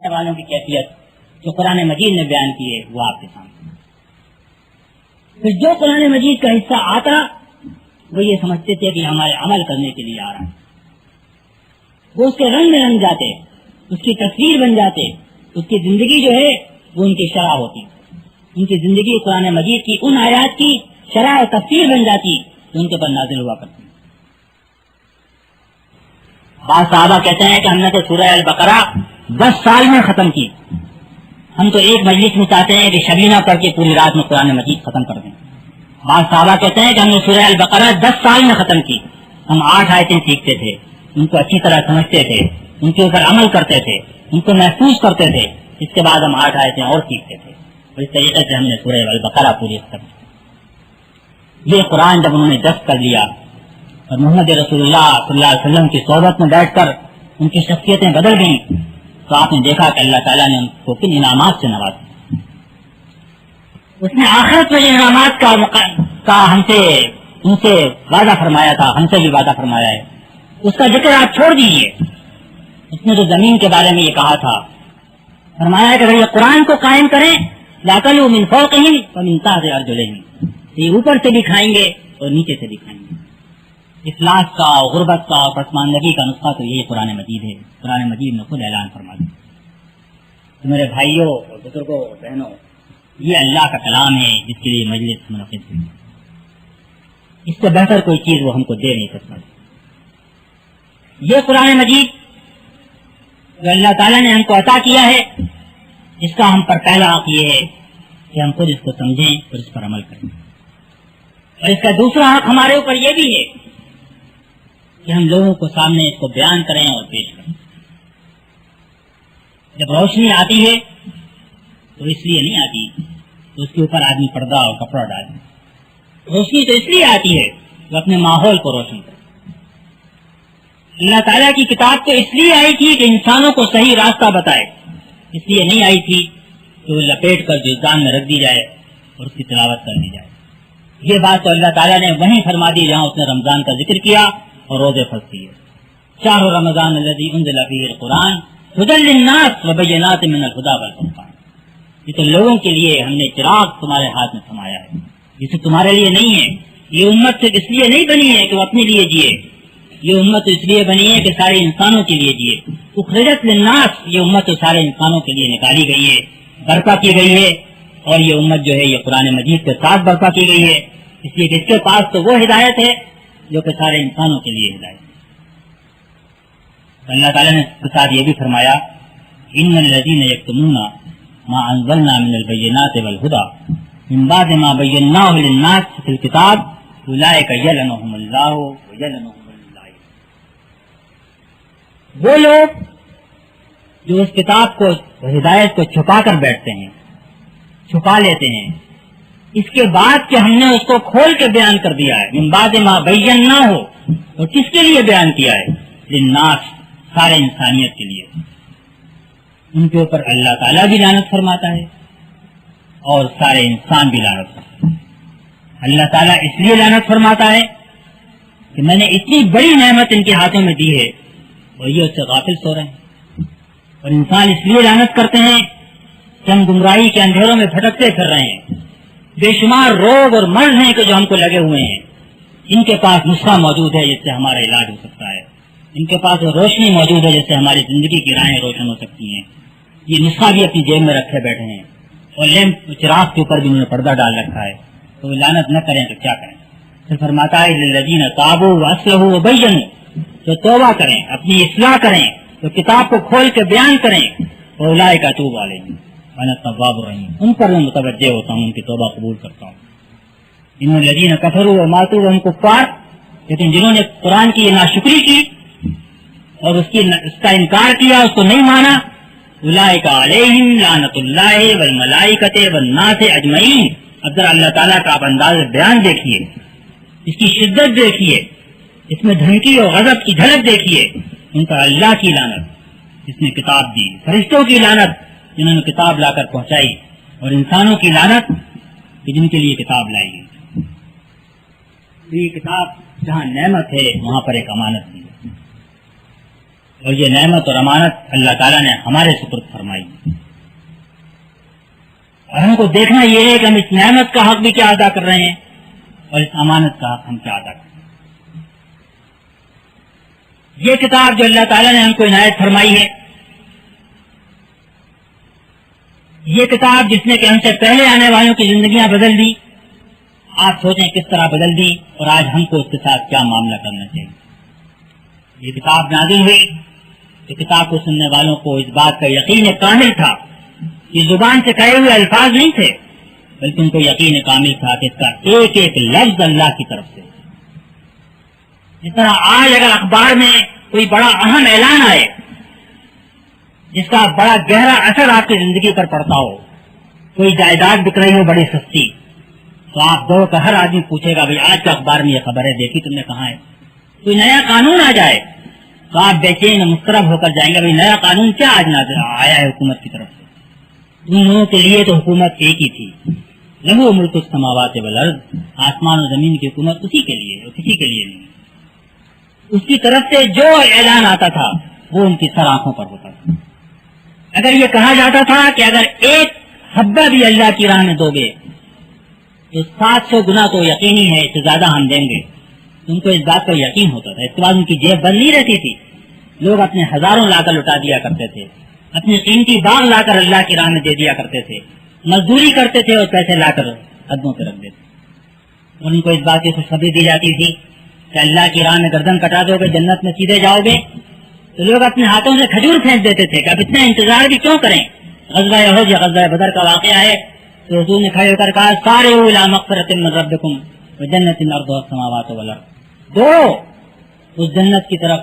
والوں کی کیفیت جو قرآن مجید نے بیان کی ہے وہ آپ کے سامنے. پھر جو قرآن مجید کا حصہ آتا وہ یہ سمجھتے تھے کہ ہمارے عمل کرنے کے لیے آ رہا ہے. وہ اس کے رنگ میں رنگ جاتے, اس کی تصویر بن جاتے, اس کی زندگی جو ہے وہ ان کی شرح ہوتی, ان کی زندگی قرآن مجید کی ان آیات کی شرح اور تفسیر بن جاتی جو ان کے پر نازل ہوا کرتی. بعض صحابہ کہتے ہیں کہ ہم نے تو سورہ البقرہ 10 سال میں ختم کی. ہم تو ایک مجلس میں چاہتے ہیں کہ شبینہ پڑھ کے پوری رات میں قرآن مجید ختم کر دیں. بعض صحابہ کہتے ہیں کہ ہم نے سورہ البقرہ 10 سال میں ختم کی. ہم 8 آیتیں سیکھتے تھے, ان کو اچھی طرح سمجھتے تھے, ان کے اوپر عمل کرتے تھے, ان کو محفوظ کرتے تھے, اس کے بعد ہم 8 آیتیں اور سیکھتے تھے. اور اس طریقے سے ہم نے سورہ البقرہ پوری ختم کی. یہ قرآن جب انہوں نے دست کر لیا اور محمد رسول اللہ صلی اللہ علیہ وسلم کی صحبت میں بیٹھ کر ان کی شخصیتیں بدل گئیں تو آپ نے دیکھا کہ اللہ تعالیٰ نے ان کو کن انعامات سے نوازا. اس نے آخرت میں انعامات کا ہم سے ان سے وعدہ فرمایا تھا, ہم سے بھی وعدہ فرمایا ہے. اس کا ذکر آپ چھوڑ دیجیے. اس نے جو زمین کے بارے میں یہ کہا تھا, فرمایا کہ اگر یہ قرآن کو قائم کریں لَأَكَلُوا مِنْ فَوْقِهِمْ وَمِنْ تَحْتِ أَرْجُلِهِمْ, یہ اوپر سے بھی کھائیں گے اور نیچے سے بھی کھائیں گے. افلاس کا, غربت کا, پسماندگی کا نسخہ تو یہی قرآن مجید ہے. قرآن مجید نے خود اعلان فرما دیا. تو میرے بھائیوں اور بزرگوں اور بہنوں, یہ اللہ کا کلام ہے جس کے لیے مجلس منعقد ہوئی. اس سے بہتر کوئی چیز وہ ہم کو دے نہیں سکتا. یہ قرآن مجید جو اللہ تعالیٰ نے ہم کو عطا کیا ہے, اس کا ہم پر پہلا حق یہ ہے کہ ہم خود اس کو سمجھیں اور اس پر عمل کریں. اور اس کا دوسرا حق ہمارے اوپر یہ بھی ہے کہ ہم لوگوں کو سامنے اس کو بیان کریں اور پیش کریں. جب روشنی آتی ہے تو اس لیے نہیں آتی تو اس کے اوپر آدمی پردہ اور کپڑا ڈالے. روشنی تو اس لیے آتی ہے کہ اپنے ماحول کو روشن کرے. اللہ تعالیٰ کی کتاب تو اس لیے آئی تھی کہ انسانوں کو صحیح راستہ بتائے, اس لیے نہیں آئی تھی کہ وہ لپیٹ کر جزدان میں رکھ دی جائے اور اس کی تلاوت کر دی جائے. یہ بات تو اللہ تعالیٰ نے وہیں فرما دی جہاں اس نے رمضان کا ذکر کیا اور روزے فرض کیے. شہر رمضان الذی انزل فیہ القرآن ھدی للناس وبینات من الھدی والفرقان. یہ تو لوگوں کے لیے ہم نے چراغ تمہارے ہاتھ میں تھمایا ہے, یہ تو تمہارے لیے نہیں ہے. یہ امت سے اس لیے نہیں بنی ہے کہ وہ اپنے لیے جیے, یہ امت اس لیے بنی ہے کہ سارے انسانوں کے لیے جیے. اخرجت للناس, یہ امت سارے انسانوں کے لیے نکالی گئی ہے, برپا کی گئی ہے. اور یہ امت جو ہے یہ قرآن مجید کے ساتھ برپا کی گئی ہے, اس لیے کہ اس کے پاس تو وہ ہدایت ہے جو کہ سارے انسانوں کے لیے ہدایت ہے. اللہ تعالیٰ نے اس کے ساتھ یہ بھی فرمایا ان الذین یکتمون ما انزلنا من البینات والہدی من بعد ما بیناہ للناس فی الکتاب اولئک یلعنہم اللہ ویلعنہم اللعین. وہ لوگ جو اس کتاب کو ہدایت کو چھپا کر بیٹھتے ہیں, چھپا لیتے ہیں, اس کے بعد کہ ہم نے اس کو کھول کے بیان کر دیا ہے. من بعد ما بینا ہو, اور کس کے لیے بیان کیا ہے؟ للناس, سارے انسانیت کے لیے. ان کے اوپر اللہ تعالیٰ بھی لعنت فرماتا ہے اور سارے انسان بھی لعنت فرماتا ہے. اللہ تعالیٰ اس لیے لعنت فرماتا ہے کہ میں نے اتنی بڑی نعمت ان کے ہاتھوں میں دی ہے اور یہ اس سے غافل سو رہے ہیں. اور انسان اس لیے لعنت کرتے ہیں کہ ہم گمراہی کے اندھیروں میں بھٹکتے پھر رہے ہیں. بے شمار روگ اور مرض ہیں کہ جو ہم کو لگے ہوئے ہیں. ان کے پاس نسخہ موجود ہے جس سے ہمارا علاج ہو سکتا ہے. ان کے پاس روشنی موجود ہے جس سے ہماری زندگی کی راہیں روشن ہو سکتی ہیں. یہ نسخہ بھی اپنی جیب میں رکھے بیٹھے ہیں اور لیمپ چراغ کے اوپر بھی انہوں نے پردہ ڈال رکھا ہے. تو وہ لعنت نہ کریں تو کیا کریں؟ پھر فرماتا ہے للذین تابوا واصلحوا وبینوا, تو توبہ کریں, اپنی اصلاح کریں, تو کتاب کو کھول کے بیان کریں. اولئک اتوب علیہم وانا التواب الرحیم, ان پر میں متوجہ ہوتا ہوں, ان کی توبہ قبول کرتا ہوں. ان الذین کفروا وماتوا وهم کفار, لیکن جنہوں نے قرآن کی یہ ناشکری کی اور اس کا انکار کیا, اس کو نہیں مانا, اولئک علیہم لعنت اللہ والملائکۃ والناس اجمعین. اب ذرا اللہ تعالیٰ کا آپ انداز بیان دیکھیے, اس کی شدت دیکھیے, اس میں دھمکی اور غضب کی جھلک دیکھیے. ان کا اللہ کی لعنت جس نے کتاب دی, فرشتوں کی لعنت جنہوں نے کتاب لا کر پہنچائی, اور انسانوں کی لعنت جن کے لیے کتاب لائی گئی. یہ کتاب جہاں نعمت ہے وہاں پر ایک امانت بھی ہے. اور یہ نعمت اور امانت اللہ تعالیٰ نے ہمارے سپرد فرمائی. اور ہم کو دیکھنا یہ ہے کہ ہم اس نعمت کا حق بھی کیا ادا کر رہے ہیں اور اس امانت کا حق ہم کیا ادا کر رہے ہیں. یہ کتاب جو اللہ تعالیٰ نے ہم کو عنایت فرمائی ہے، یہ کتاب جس نے کہ ہم سے پہلے آنے والوں کی زندگیاں بدل دی، آپ سوچیں کس طرح بدل دی اور آج ہم کو اس کے ساتھ کیا معاملہ کرنا چاہیے. یہ کتاب نازل ہوئی تو کتاب کو سننے والوں کو اس بات کا یقین کامل تھا کہ زبان سے کہے ہوئے الفاظ نہیں تھے، بلکہ ان کو یقین کامل تھا کہ اس کا ایک ایک لفظ اللہ کی طرف سے. جس طرح آج اگر اخبار میں کوئی بڑا اہم اعلان آئے جس کا بڑا گہرا اثر آپ کی زندگی پر پڑتا ہو، کوئی جائیداد بک رہی ہو بڑی سستی، تو آپ دوڑ کر ہر آدمی پوچھے گا بھائی آج کا اخبار میں یہ خبر ہے، دیکھی تم نے کہاں ہے. کوئی نیا قانون آ جائے تو آپ بے چین مضطرب ہو کر جائیں گے بھائی نیا قانون کیا آج نازل آیا ہے حکومت کی طرف سے. ان لوگوں کے لیے تو حکومت ایک ہی تھی، لہو ملک السماوات والارض، آسمان و زمین کی حکومت اسی کے لیے اور کسی کے لیے نہیں. اس کی طرف سے جو اعلان آتا تھا وہ ان کی سر آنکھوں پر ہوتا تھا. اگر یہ کہا جاتا تھا کہ اگر ایک حبہ بھی اللہ کی راہ میں دو گے تو 700 گنا تو یقینی ہے اس سے زیادہ ہم دیں گے. ان کو اس بات کا یقین ہوتا تھا. اس کے بعد ان کی جیب بند نہیں رہتی تھی. لوگ اپنے ہزاروں لا کر لٹا دیا کرتے تھے، اپنی قیمتی باغ لا کر اللہ کی راہ میں دے دیا کرتے تھے، مزدوری کرتے تھے اور پیسے لا کر قدموں پہ رکھ دیتے. اور ان کو اس بات کی خوشخبری دی جاتی تھی کہ اللہ کی راہ میں گردن کٹا دو گے جنت میں سیدھے جاؤ گے. تو لوگ اپنے ہاتھوں سے کھجور پھینک دیتے تھے کہ اب اتنا انتظار بھی کیوں کریں. غزوہ احد یا غزوہ بدر کا واقعہ ہے تو حضور نے کھڑے ہو کر کہا سارعوا الی مغفرۃ من ربکم وجنۃ عرضھا السماوات والارض. دوڑو اس جنت کی طرف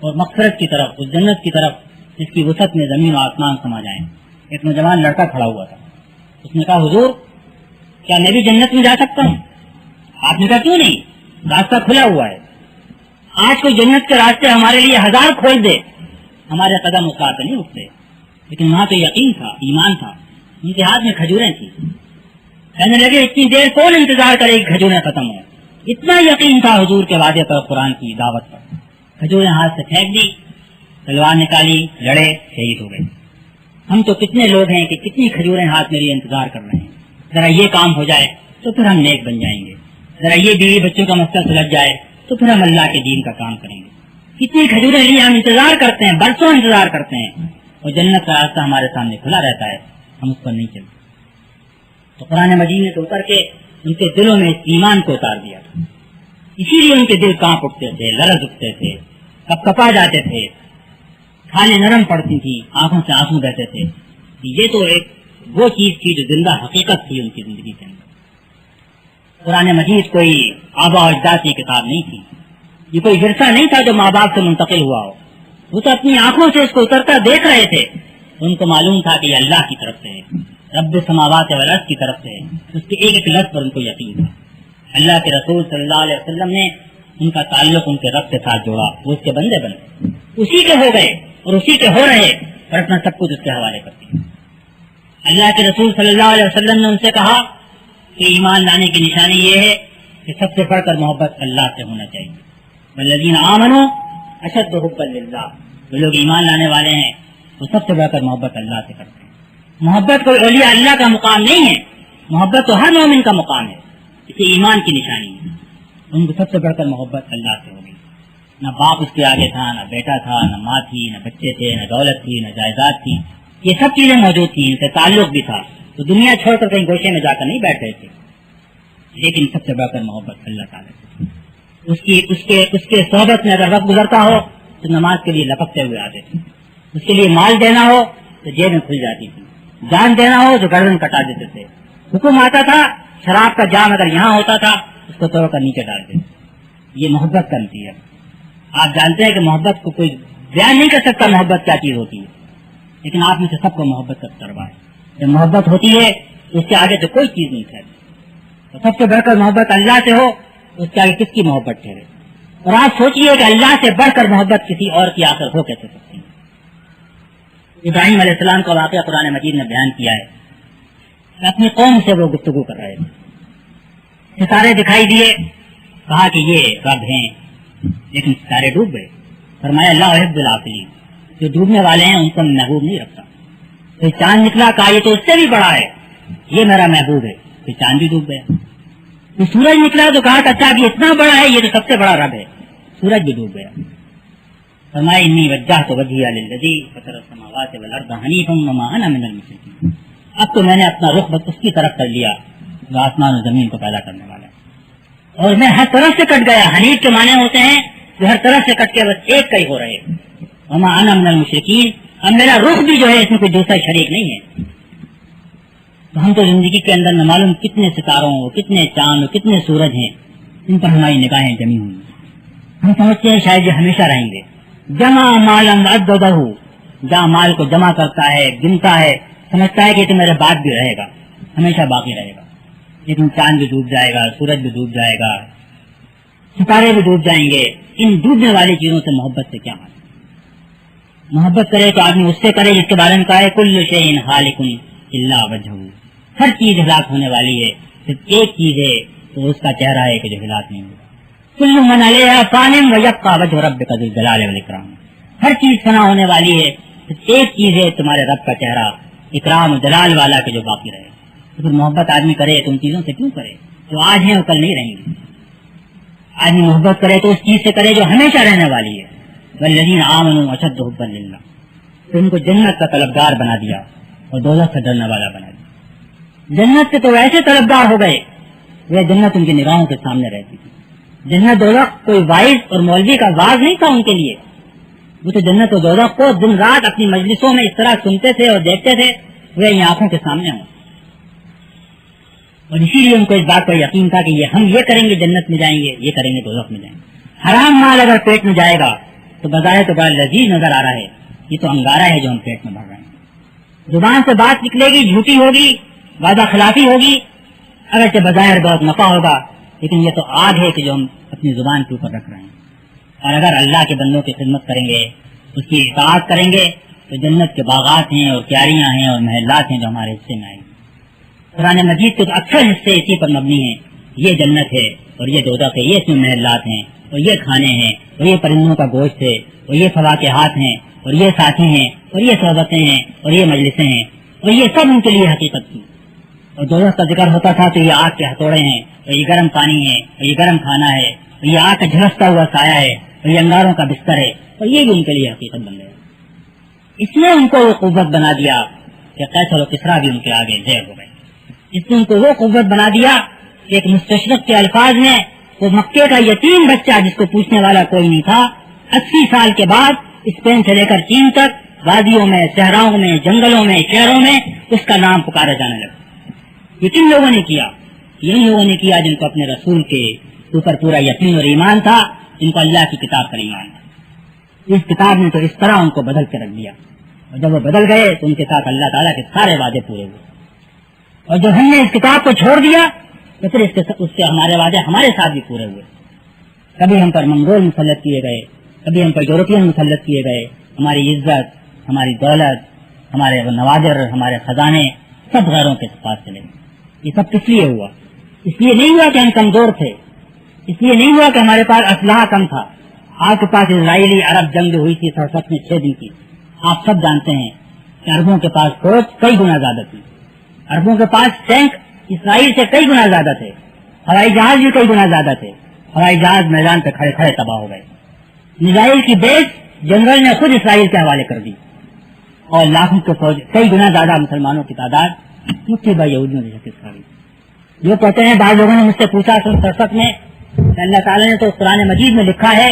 اور مغفرت کی طرف، اس جنت کی طرف جس کی وسعت میں زمین و آسمان سما جائیں. ایک نوجوان لڑکا کھڑا ہوا تھا، اس نے کہا حضور کیا میں بھی جنت میں جا سکتا ہوں؟ آپ نے کہا کیوں نہیں، راستہ کھلا ہوا ہے. آج کوئی جنت کے راستے ہمارے لیے 1000 کھول دے ہمارے قدم اس راستے نہیں اٹھتے. لیکن وہاں تو یقین تھا، ایمان تھا. ان کے ہاتھ میں کھجوریں تھیں. کہنے لگے اتنی دیر کون انتظار کرے کہ کھجوریں ختم ہوں. اتنا یقین تھا حضور کے وعدے پر، قرآن کی دعوت پر. کھجوریں ہاتھ سے پھینک دی، تلوار نکالی، لڑے، شہید ہو گئے. ہم تو کتنے لوگ ہیں کہ کتنی کھجوریں ہاتھ میں لیے انتظار کر رہے ہیں. ذرا یہ کام ہو جائے تو پھر ہم نیک بن جائیں گے. ذرا یہ بیوی بچوں کا مسئلہ سلجھ جائے تو پھر ہم اللہ کے دین کا کام کریں گے. کتنی کھجوریں لیے ہم انتظار کرتے ہیں، برسوں انتظار کرتے ہیں، اور جنت کا راستہ ہمارے سامنے کھلا رہتا ہے، ہم اس پر نہیں چلتے. تو قرآن مجید نے تو اتر کے ان کے دلوں میں ایمان کو اتار دیا تھا. اسی لیے ان کے دل کانپ اٹھتے تھے، لرز اٹھتے تھے، کپ کپا جاتے تھے، کھالیں نرم پڑتی تھی، آنکھوں سے آنسو بہتے تھے. یہ تو ایک وہ چیز تھی جو زندہ حقیقت تھی ان کی زندگی کے اندر. قرآن مجید کوئی آبا و اجداد کی کتاب نہیں تھی، یہ کوئی ورثہ نہیں تھا جو ماں باپ سے منتقل ہوا ہو. وہ تو اپنی آنکھوں سے اس کو اترتا دیکھ رہے تھے. ان کو معلوم تھا کہ یہ اللہ کی طرف سے ہے، رب السماوات والارض کی طرف سے ہے. اس کے ایک ایک لفظ پر ان کو یقین تھا. اللہ کے رسول صلی اللہ علیہ وسلم نے ان کا تعلق ان کے رب کے ساتھ جوڑا. وہ اس کے بندے بنے، اسی کے ہو گئے اور اسی کے ہو رہے، اور اپنا سب کچھ اس کے حوالے کرتے ہیں. اللہ کے رسول صلی اللہ علیہ وسلم نے ان سے کہا کہ ایمان لانے کی نشانی یہ ہے کہ سب سے بڑھ کر محبت اللہ سے ہونا چاہیے. والذین آمنوا اشد حبا للہ، وہ لوگ ایمان لانے والے ہیں وہ سب سے بڑھ کر محبت اللہ سے کرتے ہیں. محبت کوئی اولیاء اللہ کا مقام نہیں ہے، محبت تو ہر مومن کا مقام ہے. اسے ایمان کی نشانی ہے. ان کو سب سے بڑھ کر محبت اللہ سے ہوگی. نہ باپ اس کے آگے تھا، نہ بیٹا تھا، نہ ماں تھی، نہ بچے تھے، نہ دولت تھی، نہ جائیداد تھی. یہ سب چیزیں موجود تھیں، ان سے تعلق بھی تھا. تو دنیا چھوڑ کر کہیں گوشے میں جا کر نہیں بیٹھ رہے تھے. لیکن سب سے بڑھ کر محبت اللہ تعالیٰ سے. اس کے صحبت میں اگر وقت گزرتا ہو تو نماز کے لیے لپکتے ہوئے آتے تھے. اس کے لیے مال دینا ہو تو جیب میں کھل جاتی تھی، جان دینا ہو تو گردن کٹا دیتے تھے. حکم آتا تھا شراب کا جام اگر یہاں ہوتا تھا اس کو توڑ کر نیچے ڈال دیتے. یہ محبت کا نتیجہ. آپ جانتے ہیں کہ محبت کو کوئی بیان نہیں کر سکتا محبت کیا چیز ہوتی ہے، لیکن آپ میں سے سب کو محبت کا تجربہ ہے. جب محبت ہوتی ہے تو اس کے آگے تو کوئی چیز نہیں ٹھہرتی. تو سب سے بڑھ کر محبت اللہ سے ہو اس کے آگے کس کی محبت ٹھہرے. اور آپ سوچئے کہ اللہ سے بڑھ کر محبت کسی اور کی آخر ہو کیسے سکتی ہے. ابراہیم علیہ السلام کا واقعہ قرآن مجید نے بیان کیا ہے. اپنی قوم سے وہ گفتگو کر رہے تھے. ستارے دکھائی دیے، کہا کہ یہ رب ہیں، لیکن ستارے ڈوب گئے. فرمایا لا احب العافلین، جو ڈوبنے والے ہیں ان کو میں محبوب نہیں رکھتا. پھر چاند نکلا، کہا یہ تو اس سے بھی بڑا ہے، یہ میرا محبوب ہے. پھر چاند بھی ڈوب گیا. پھر سورج نکلا تو کہا کہ اچھا یہ اتنا بڑا ہے، یہ تو سب سے بڑا رب ہے. سورج بھی ڈوب گیا. فرمایا انی وجہت وجہی للذی فطر السماوات والارض حنیفا وما انا من المشرکین. اب تو میں نے اپنا رخ بس اس کی طرف کر لیا جو آسمان و زمین کو پیدا کرنے والا ہے، اور میں ہر طرف سے کٹ گیا. حنیف کے معنی ہوتے ہیں جو ہر طرف سے کٹ کے بس ایک کا ہی ہو رہے. وما انا من المشرکین، اب میرا رخ بھی جو ہے اس میں کوئی دوسرا شریک نہیں ہے. تو ہم تو زندگی کے اندر نہ معلوم کتنے ستاروں، کتنے چاند، کتنے سورج ہیں ان پر ہماری نگاہیں جمی ہوئی. ہم سمجھتے ہیں شاید یہ ہمیشہ رہیں گے. جمع مالا عددہ، جہاں مال کو جمع کرتا ہے، گنتا ہے، سمجھتا ہے کہ تو میرے بعد بھی رہے گا، ہمیشہ باقی رہے گا. لیکن چاند بھی ڈوب جائے گا، سورج بھی ڈوب جائے گا، ستارے بھی ڈوب جائیں گے. ان ڈوبنے والی چیزوں سے محبت سے کیا مانا؟ محبت کرے تو آدمی اس سے کرے جس کے بارے میں کہا ہے کل شیء ہالک الا وجہہ، ہر چیز ہلاک ہونے والی ہے، صرف ایک چیز ہے تو اس کا چہرہ ہے کہ جو ہلاک نہیں ہوگا. کل من علیہا فان ویبقی وجہ ربک ذو الجلال والاکرام، ہر چیز فنا ہونے والی ہے، صرف ایک چیز ہے تمہارے رب کا چہرہ اکرام و جلال والا کہ جو باقی رہے. تو پھر محبت آدمی کرے تو ان چیزوں سے کیوں کرے جو آج ہیں اور کل نہیں رہیں گی. آدمی محبت کرے تو اس چیز سے کرے جو ہمیشہ رہنے والی ہے. والذین آمنوا اشد حبا للہ، تو ان کو جنت کا طلبگار بنا دیا اور دوزخ سے ڈرنے والا بنا دیا. جنت سے تو ایسے طلبگار ہو گئے وہ جنت ان کی نگاہوں کے سامنے رہتی تھی. جنت دوزخ کوئی وائز اور مولوی کا واز نہیں تھا ان کے لیے. وہ تو جنت اور دوزخ کو دن رات اپنی مجلسوں میں اس طرح سنتے تھے اور دیکھتے تھے وہ ان آنکھوں کے سامنے ہوں. اور اسی لیے ان کو اس بات پر یقین تھا کہ یہ ہم یہ کریں گے جنت میں جائیں گے، یہ کریں گے دوزخ میں جائیں گے. حرام مال اگر پیٹ میں جائے گا تو بظاہر تو بڑا لذیذ نظر آ رہا ہے، یہ تو انگارہ ہے جو ہم پیٹ میں بھر رہے ہیں. زبان سے بات نکلے گی جھوٹی ہوگی، وعدہ خلافی ہوگی، اگرچہ بظاہر بہت نفع ہوگا، لیکن یہ تو آگ ہے کہ جو ہم اپنی زبان کے اوپر رکھ رہے ہیں. اور اگر اللہ کے بندوں کی خدمت کریں گے، اس کی اطاعت کریں گے تو جنت کے باغات ہیں اور کیاریاں ہیں اور محلات ہیں جو ہمارے حصے میں آئیں گے. قرآن مجید کے تو اکثر حصے اسی پر مبنی ہیں. یہ جنت ہے اور یہ دوزخ ہے، یہ اس میں محلات ہیں اور یہ کھانے ہیں اور یہ پرندوں کا گوشت ہے اور یہ فواکہات ہیں اور یہ ساتھی ہیں اور یہ صحبتیں ہیں اور یہ مجلسیں ہیں اور یہ سب ان کے لیے حقیقت تھی. اور دوزخ کا ذکر ہوتا تھا تو یہ آگ کے ہتھوڑے ہیں اور یہ گرم پانی ہے اور یہ گرم کھانا ہے اور یہ آگ کا جھلستا ہوا سایہ ہے اور یہ انگاروں کا بستر ہے، اور یہ بھی ان کے لیے حقیقت بن گیا. اس نے ان کو وہ قوت بنا دیا کہ قیصر و کسریٰ بھی ان کے آگے ڈھیر ہو گئے. اس نے ان کو وہ قوت بنا دیا کہ ایک مستشرق کے الفاظ میں وہ مکے کا یتیم بچہ جس کو پوچھنے والا کوئی نہیں تھا، 80 سال کے بعد اسپین سے لے کر چین تک وادیوں میں، صحراؤں میں، جنگلوں میں، شہروں میں اس کا نام پکارا جانے لگا. یہ کن لوگوں نے کیا؟ یہی لوگوں نے کیا جن کو اپنے رسول کے اوپر پورا یقین اور ایمان تھا، جن کو اللہ کی کتاب پر ایمان تھا. اس کتاب نے تو اس طرح ان کو بدل کے رکھ دیا، اور جب وہ بدل گئے تو ان کے ساتھ اللہ تعالیٰ کے سارے وعدے پورے ہوئے. اور جب ہم نے اس کتاب کو چھوڑ دیا تو پھر اس سے ہمارے وعدے ہمارے ساتھ بھی پورے ہوئے. کبھی ہم پر منگول مسلط کیے گئے، کبھی ہم پر یورپین مسلط کیے گئے. ہماری عزت، ہماری دولت، ہمارے نوادر، ہمارے خزانے سب غیروں کے پاس چلے گئے. یہ سب کس لیے ہوا؟ اس لیے نہیں ہوا کہ ہم کمزور تھے، اس لیے نہیں ہوا کہ ہمارے پاس اسلحہ کم تھا. آپ کے پاس اسرائیلی عرب جنگ ہوئی تھی 67 میں 6 دن کی. آپ سب جانتے ہیں کہ عربوں کے پاس فوج کئی گنا زیادہ تھی. عربوں کے پاس ٹینک اسرائیل سے کئی گنا زیادہ تھے، ہوائی جہاز بھی کئی گنا زیادہ تھے. ہوائی جہاز میدان پہ کھڑے کھڑے تباہ ہو گئے. میزائل کی بیس جنرل نے خود اسرائیل کے حوالے کر دی، اور لاکھوں کے فوج کئی گنا زیادہ مسلمانوں کی تعداد مٹھی بھر یہودیوں نے شکست کھا لی. جو کہتے ہیں، بعض لوگوں نے مجھ سے پوچھا 67 میں کہ اللہ تعالیٰ نے تو قرآن مجید میں لکھا ہے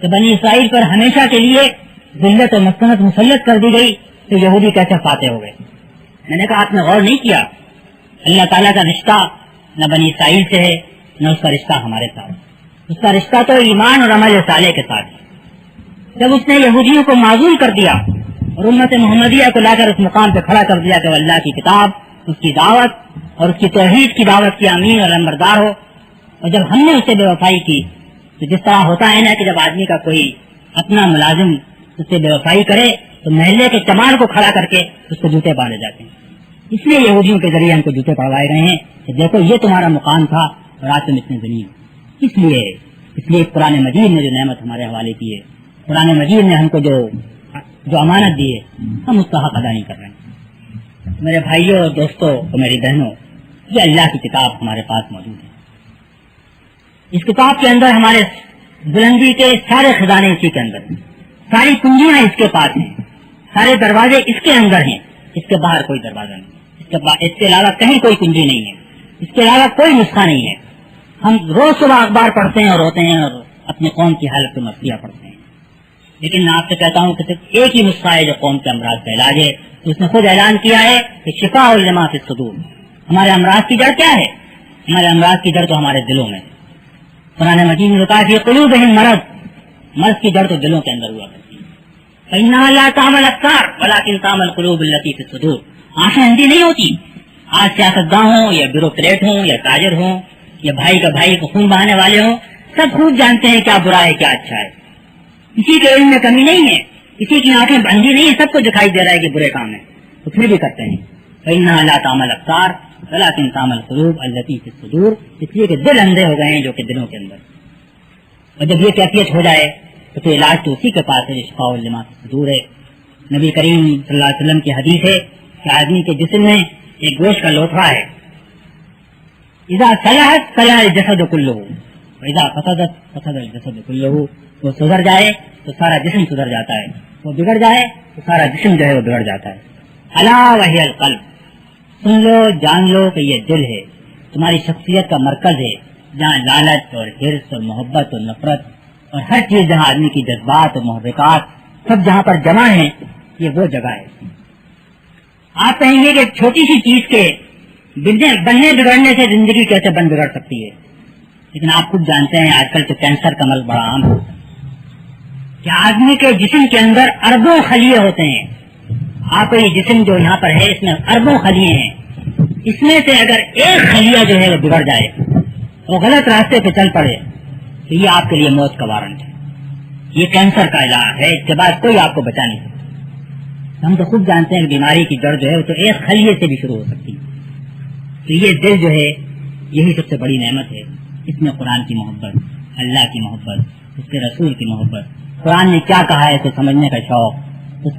کہ بنی اسرائیل پر ہمیشہ کے لیے ذلت اور مسکنت مسلط کر دی گئی، تو یہودی کیسے فاتح ہو گئے؟ میں نے کہا آپ نے غور نہیں کیا. اللہ تعالیٰ کا رشتہ نہ بنی اسرائیل سے ہے نہ اس کا رشتہ ہمارے ساتھ. اس کا رشتہ تو ایمان اور عمل صالح کے ساتھ ہے. جب اس نے یہودیوں کو معزول کر دیا اور امت محمدیہ کو لا کر اس مقام پہ کھڑا کر دیا کہ اللہ کی کتاب، اس کی دعوت اور اس کی توحید کی دعوت کی امین اور نمبردار ہو، اور جب ہم نے اس سے بے وفائی کی تو جس طرح ہوتا ہے نا کہ جب آدمی کا کوئی اپنا ملازم اس سے بے وفائی کرے تو محلے کے چمار کو کھڑا کر کے اس کو جوتے پاڑے جاتے ہیں. اس لیے یہودیوں کے ذریعے ہم کو جوتے پڑوائے گئے ہیں کہ دیکھو یہ تمہارا مقام تھا اور آج تم اتنے ذلیل. اس لیے اس لیے قرآن مجید نے جو نعمت ہمارے حوالے کی ہے، قرآن مجید نے ہم کو جو امانت دی ہے، ہم اس کا حق ادا نہیں کر رہے ہیں۔ میرے بھائیوں اور دوستوں اور میری بہنوں، یہ اللہ کی کتاب ہمارے پاس موجود ہے۔ اس کتاب کے اندر ہمارے بلندی کے سارے خزانے اسی کے اندر ہیں، ساری کنجیاں اس کے پاس ہیں، سارے دروازے اس کے اندر ہیں، اس کے باہر کوئی دروازہ نہیں، اس کے علاوہ کہیں کوئی کنجی نہیں ہے، اس کے علاوہ کوئی نسخہ نہیں ہے۔ ہم روز صبح اخبار پڑھتے ہیں اور روتے ہیں اور اپنی قوم کی حالت کو مسئلہ پڑھتے ہیں، لیکن میں آپ سے کہتا ہوں کہ صرف ایک ہی نسخہ ہے جو قوم کے امراض کا علاج ہے۔ اس نے خود اعلان کیا ہے کہ شفاء لما فی الصدور، ہمارے امراض کی جڑ کیا ہے؟ ہمارے امراض کی جڑ تو ہمارے دلوں میں۔ قرآن مجید نے کہا کہ قلوبہم مرض کی جڑ تو دلوں کے اندر ہوا کرتی ہے۔ فإنها لا تعمل الأبصار ولكن تعمل القلوب التي في الصدور، آنکھیں اندھی نہیں ہوتی۔ آج سیاستداں ہوں یا بیوروکریٹ ہوں یا تاجر ہوں یا بھائی کا بھائی کو خون بہانے والے ہوں، سب خوب جانتے ہیں کیا برا ہے کیا اچھا ہے، کسی کے علم میں کمی نہیں ہے، کسی کی آنکھیں اندھی نہیں ہے، سب کو دکھائی دے رہا ہے کہ برے کام ہے، تو پھر بھی کرتے ہیں۔ فإنها لا تعمل الأبصار ولكن تعمل القلوب التي في الصدور، اس لیے کہ دل اندھے ہو گئے ہیں جو کہ دلوں کے اندر۔ اور جب یہ کیفیت ہو جائے تو پھر علاج تو اسی کے پاس ہے، شفاء لما فی الصدور ہے۔ نبی کریم صلی اللہ علیہ وسلم کی حدیث ہے کہ آدمی کے جسم میں ایک گوشت کا لوتھڑا ہے، اذا صلحت صلح الجسد کلہ واذا فسدت فسد الجسد کلہ، وہ سدھر جائے تو سارا جسم سدھر جاتا ہے، وہ بگڑ جائے تو سارا جسم جو ہے وہ بگڑ جاتا ہے۔ الا وہی القلب، سن لو جان لو کہ یہ دل ہے، تمہاری شخصیت کا مرکز ہے، جہاں لالچ اور حرص اور محبت اور نفرت اور ہر چیز، جہاں آدمی کی جذبات اور محرکات سب جہاں پر جمع ہیں، یہ وہ جگہ ہے۔ آپ کہیں گے کہ چھوٹی سی چیز کے بننے بگڑنے سے زندگی کیسے بن بگڑ سکتی ہے، لیکن آپ خود جانتے ہیں آج کل تو کینسر کا مرض بڑا عام ہے کہ آدمی کے جسم کے اندر اربوں خلیے ہوتے ہیں۔ آپ کا یہ جسم جو یہاں پر ہے اس میں اربوں خلیے ہیں، اس میں سے اگر ایک خلیہ جو ہے وہ بگڑ جائے، وہ غلط راستے پہ چل پڑے، تو یہ آپ کے لیے موت کا وارنٹ ہے، یہ کینسر کا علاج ہے، اس کے بعد کوئی آپ کو بچا نہیں سکتا۔ ہم تو خود جانتے ہیں کہ بیماری کی جڑ جو ہے وہ تو ایک خلیے سے بھی شروع ہو سکتی ہے۔ تو یہ دل جو ہے یہی سب سے بڑی نعمت ہے، اس میں قرآن کی محبت، اللہ کی محبت، اس کے رسول کی محبت، قرآن نے کیا کہا ہے تو سمجھنے کا شوق، اس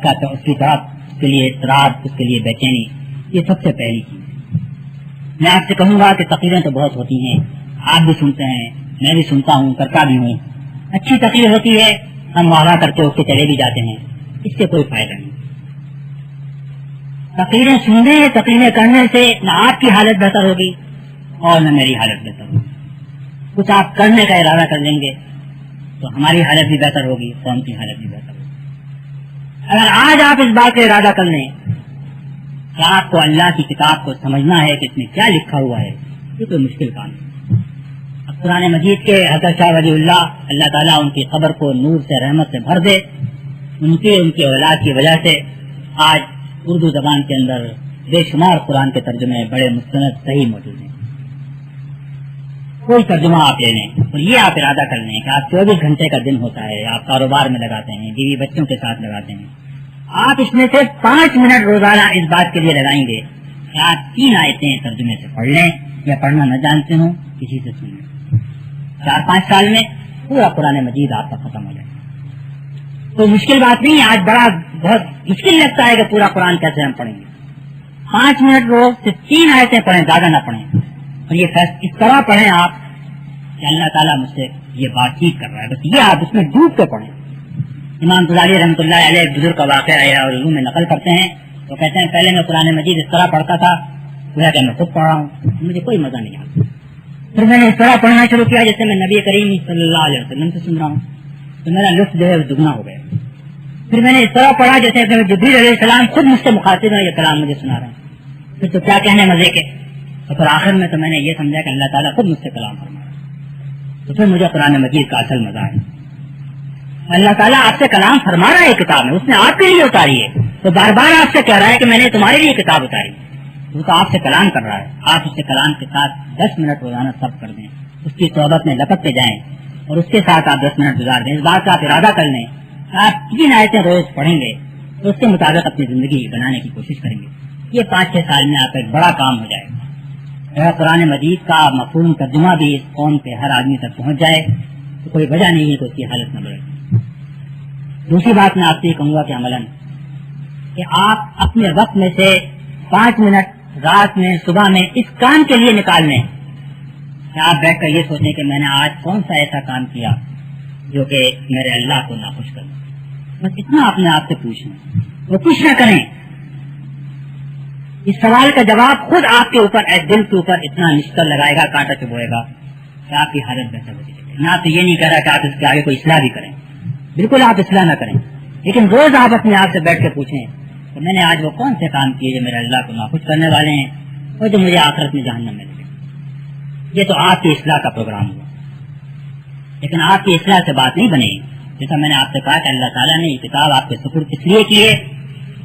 کی طرف، اس کے لیے اضطراب، اس کے لیے بے چینی، یہ سب سے پہلی چیز ہے۔ میں آپ سے کہوں گا کہ تقریریں تو بہت ہوتی ہیں، آپ بھی سنتے ہیں، میں بھی سنتا ہوں، کرتا بھی ہوں، اچھی تقریر ہوتی ہے، ہم واہ کر کے اس کے چلے بھی جاتے ہیں، اس سے کوئی فائدہ نہیں۔ تقریریں سننے، تقریریں کرنے سے نہ آپ کی حالت بہتر ہوگی اور نہ میری حالت بہتر ہوگی۔ کچھ آپ کرنے کا ارادہ کر لیں گے تو ہماری حالت بھی بہتر ہوگی، قوم کی حالت بھی بہتر ہوگی۔ اگر آج آپ اس بات کا ارادہ کر لیں کہ آپ کو اللہ کی کتاب کو سمجھنا ہے کہ اس میں کیا لکھا ہوا ہے، یہ کوئی مشکل کام ہے۔ اب قرآن مجید کے حضرت شاہ ولی اللہ تعالیٰ ان کی قبر کو نور سے، رحمت سے بھر دے، ان کی اولاد کی وجہ سے آج اردو زبان کے اندر بے شمار قرآن کے ترجمے بڑے مستند صحیح موجود ہیں۔ کوئی ترجمہ آپ لے لیں اور یہ آپ ارادہ کر لیں کہ آپ 24 گھنٹے کا دن ہوتا ہے، آپ کاروبار میں لگاتے ہیں، بیوی بچوں کے ساتھ لگاتے ہیں، آپ اس میں سے 5 منٹ روزانہ اس بات کے لیے لگائیں گے کہ آپ 3 آیتیں ترجمے سے پڑھ لیں، یا پڑھنا نہ جانتے ہوں کسی سے سن لیں، 4-5 سال میں پورا قرآن مجید آپ کا ختم ہو جائے۔ کوئی مشکل بات نہیں ہے۔ آج بہت مشکل لگتا ہے کہ پورا قرآن کیسے ہم پڑھیں گے۔ 5 منٹ روز سے 3 آیتیں پڑھیں، زیادہ نہ پڑھیں، اور یہ اس طرح پڑھیں آپ کہ اللہ تعالیٰ مجھ سے یہ بات چیت کر رہا ہے، بس یہ آپ اس میں ڈوب کے پڑھیں۔ امام غزالی رحمۃ اللہ علیہ ایک بزرگ کا واقعہ ہے اور علوم میں نقل کرتے ہیں، تو کہتے ہیں پہلے میں قرآن مجید اس طرح پڑھتا تھا کہ میں خود پڑھ رہا ہوں، مجھے کوئی مزہ نہیں آتا۔ پھر میں نے اس طرح پڑھنا شروع کیا جیسے میں نبی کریم صلی اللہ علیہ وسلم سے سن رہا ہوں، تو میرا لطف جو ہے دگنا ہو گیا۔ پھر میں نے اس طرح پڑھا جیسے جبریل علیہ السلام خود مجھ سے مخاطب ہے، یہ کلام مجھے سنا رہا ہے، پھر تو کیا کہنے مزے کے۔ اور پھر آخر میں تو میں نے یہ سمجھا کہ اللہ تعالیٰ خود مجھ سے کلام فرما رہا ہے، تو پھر مجھے قرآن مجید کا اصل مزہ ہے۔ اللہ تعالیٰ آپ سے کلام فرما رہا ہے کتاب میں، اس نے آپ کے لیے اتاری ہے، تو بار بار آپ سے کہہ رہا ہے کہ میں نے تمہارے لیے کتاب اتاری، وہ تو آپ سے کلام کر رہا ہے۔ آپ اس سے کلام کے ساتھ 10 منٹ روزانہ سب کر دیں، اس کی صحبت میں لپکتے جائیں اور اس کے ساتھ آپ 10 منٹ گزار دیں۔ اس بات کا آپ ارادہ کر لیں، آپ 3 آیتیں روز پڑھیں گے تو اس کے مطابق اپنی زندگی بنانے کی کوشش کریں گے، یہ 5-6 سال میں آپ کا ایک بڑا کام ہو جائے گا۔ قرآن مجید کا مفہوم ترجمہ بھی اس قوم کے ہر آدمی تک پہنچ جائے، تو کوئی وجہ نہیں ہے کہ اس کی حالت نہ بڑھے. دوسری بات میں آپ سے یہ کہوں گا کہ عملاً کہ آپ اپنے وقت میں سے 5 منٹ رات میں صبح میں اس کام کے لیے نکال لیں کہ آپ بیٹھ کر یہ سوچیں کہ میں نے آج کون سا ایسا کام کیا جو کہ میرے اللہ کو ناخوش کر. بس اتنا اپنے آپ سے پوچھیں, وہ کچھ نہ کریں. اس سوال کا جواب خود آپ کے اوپر دل کے اوپر اتنا نشتر لگائے گا, کانٹا چبھوئے گا کہ آپ کی حالت بہتر ہوتی ہے. نہ تو یہ نہیں کہہ رہا کہ آپ اس کے آگے کوئی اصلاح بھی کریں, بالکل آپ اصلاح نہ کریں, لیکن روز آپ اپنے آپ سے بیٹھ کے پوچھیں کہ میں نے آج وہ کون سے کام کیے جو میرے اللہ کو ناخوش کرنے والے ہیں اور جو مجھے آخرت میں جہنم میں لگے. یہ تو آپ کی اصلاح کا پروگرام ہوا, لیکن آپ کی اصلاح سے بات نہیں بنے. جیسا میں نے آپ سے کہا کہ اللہ تعالیٰ نے یہ کتاب آپ کے سپرد اس لیے کی ہے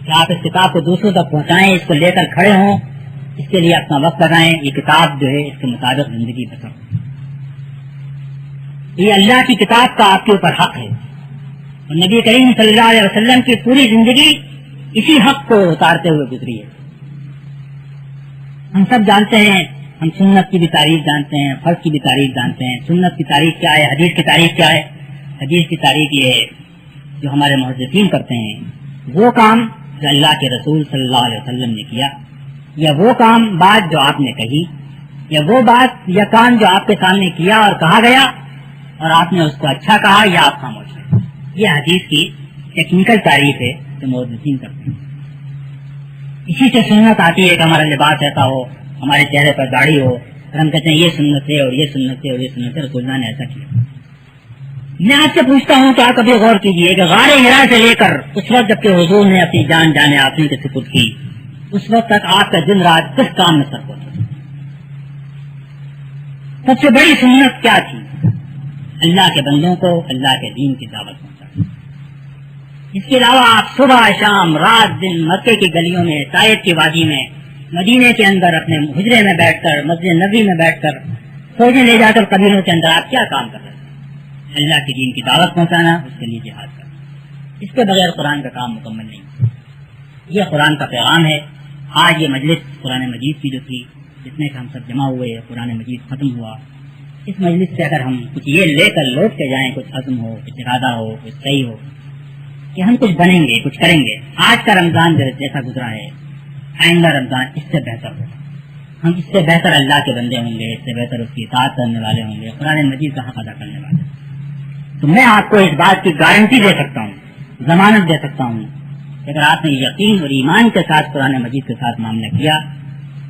کہ آپ اس کتاب کو دوسروں تک پہنچائیں, اس کو لے کر کھڑے ہوں, اس کے لیے اپنا وقت لگائیں. یہ کتاب جو ہے اس کے مطابق زندگی بسر. یہ اللہ کی کتاب کا آپ کے اوپر حق ہے, اور نبی کریم صلی اللہ علیہ وسلم کی پوری زندگی اسی حق کو اتارتے ہوئے گزری ہے. ہم سب جانتے ہیں, ہم سنت کی بھی تاریخ جانتے ہیں, فرض کی بھی تاریخ جانتے ہیں. سنت کی تاریخ کیا ہے, حدیث کی تاریخ کیا ہے؟ حدیث کی تاریخ یہ ہے جو ہمارے محدثین کرتے ہیں, وہ کام جو اللہ کے رسول صلی اللہ علیہ وسلم نے کیا, یا وہ کام بات جو آپ نے کہی, یا وہ بات یا کام جو آپ کے سامنے کیا اور کہا گیا اور آپ نے اس کو اچھا کہا یا آپ خاموش ہیں. یہ حدیث کی ٹیکنیکل تعریف ہے جو محدثین کرتے ہیں. اسی سے سنت آتی ہے کہ ہمارا لباس ایسا ہو, ہمارے چہرے پر داڑھی ہو, اور ہم کہتے ہیں یہ سنت ہے اور یہ سنت ہے اور یہ سنت ہے, رسول اللہ نے ایسا کیا. میں آپ سے پوچھتا ہوں کہ آپ کبھی غور کیجئے کہ غار حرا سے لے کر اس وقت جب کہ حضور نے اپنی جان جانے آخری کے سپرد کی, اس وقت تک آپ کا دن رات کس کام میں صرف ہوتا تھا؟ سب سے بڑی سنت کیا تھی؟ اللہ کے بندوں کو اللہ کے دین کی دعوت پہنچانا. اس کے علاوہ آپ صبح شام رات دن مکے کی گلیوں میں, طائف کی وادی میں, مدینے کے اندر اپنے حجرے میں بیٹھ کر, مسجد نبوی میں بیٹھ کر, فوجیں لے جا کر قبیلوں کے اندر آپ کیا کام کر رہے ہیں؟ اللہ کے دین کی دعوت پہنچانا, اس کے لیے جہاد کرنا. اس کے بغیر قرآن کا کام مکمل نہیں. یہ قرآن کا پیغام ہے. آج یہ مجلس قرآن مجید کی جو تھی, جس میں کہ ہم سب جمع ہوئے, قرآن مجید ختم ہوا, اس مجلس سے اگر ہم کچھ یہ لے کر لوٹ کے جائیں, کچھ عزم ہو, کچھ ارادہ ہو, کچھ صحیح ہو کہ ہم کچھ بنیں گے, کچھ کریں گے. آج کا رمضان جیسا گزرا ہے, آئندہ رمضان اس سے بہتر ہوگا. ہم اس سے بہتر اللہ کے بندے ہوں گے, اس سے بہتر اس کی اطاعت کرنے والے ہوں گے, قرآن مجید کا حق ادا کرنے والے. تو میں آپ کو اس بات کی گارنٹی دے سکتا ہوں, ضمانت دے سکتا ہوں, اگر آپ نے یقین اور ایمان کے ساتھ قرآن مجید کے ساتھ معاملہ کیا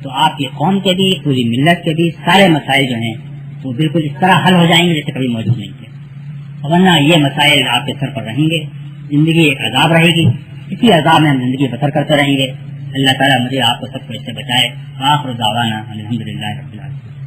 تو آپ کی قوم کے بھی, پوری ملت کے بھی سارے مسائل جو ہیں وہ بالکل اس طرح حل ہو جائیں گے جیسے کبھی موجود نہیں تھے. ورنہ یہ مسائل آپ کے سر پر رہیں گے, زندگی ایک عذاب رہے گی, اسی عذاب میں ہم زندگی بسر کرتے رہیں گے. اللہ تعالیٰ مجھے آپ کو سب کو اس سے بچائے. آخر دعوانا الحمدللہ رب العالمین.